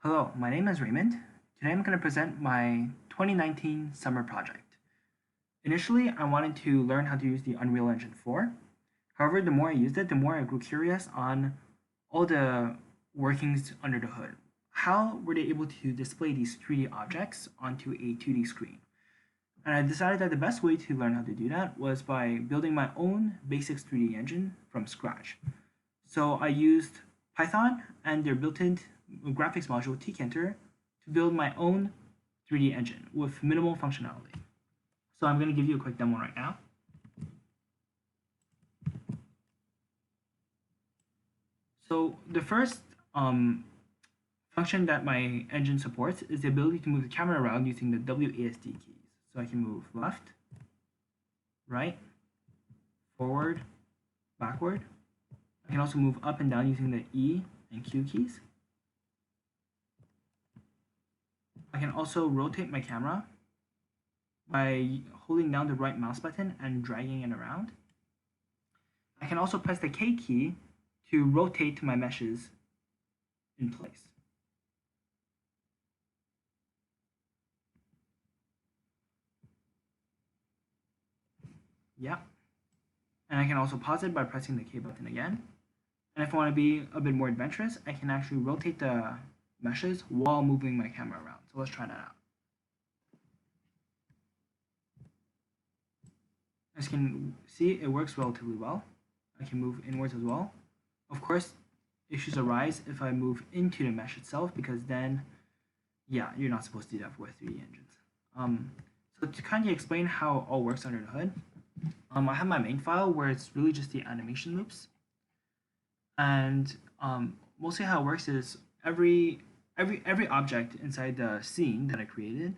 Hello, my name is Raymond. Today I'm going to present my 2019 summer project. Initially, I wanted to learn how to use the Unreal Engine 4. However, the more I used it, the more I grew curious on all the workings under the hood. How were they able to display these 3D objects onto a 2D screen? And I decided that the best way to learn how to do that was by building my own basics 3D engine from scratch. So I used Python and their built-in graphics module TkInter to build my own 3D engine with minimal functionality. So I'm going to give you a quick demo right now. So the first function that my engine supports is the ability to move the camera around using the WASD keys. So I can move left, right, forward, backward. I can also move up and down using the E and Q keys. I can also rotate my camera by holding down the right mouse button and dragging it around. I can also press the K key to rotate my meshes in place. Yeah. And I can also pause it by pressing the K button again. And if I want to be a bit more adventurous, I can actually rotate the meshes while moving my camera around. So let's try that out. As you can see, it works relatively well. I can move inwards as well. Of course, issues arise if I move into the mesh itself, because then, yeah, you're not supposed to do that with 3D engines. So to kind of explain how it all works under the hood, I have my main file where it's really just the animation loops. And mostly how it works is every object inside the scene that I created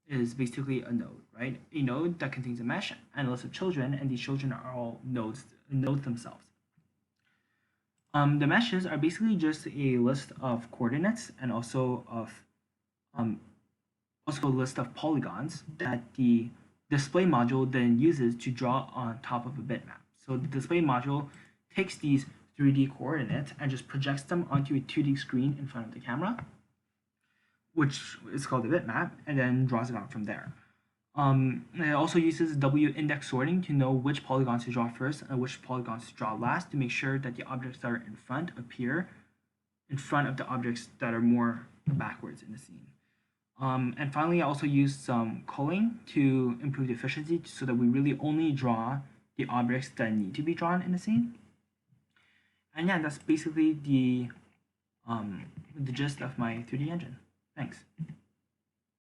is basically a node, right? A node that contains a mesh and a list of children, and these children are all nodes themselves. The meshes are basically just a list of coordinates and also a list of polygons that the display module then uses to draw on top of a bitmap. So the display module takes these 3D coordinates and just projects them onto a 2D screen in front of the camera, which is called the bitmap, and then draws it out from there. It also uses W-index sorting to know which polygons to draw first and which polygons to draw last, to make sure that the objects that are in front appear in front of the objects that are more backwards in the scene. And finally, I also used some culling to improve the efficiency so that we really only draw the objects that need to be drawn in the scene. And yeah, that's basically the gist of my 3D engine. Thanks.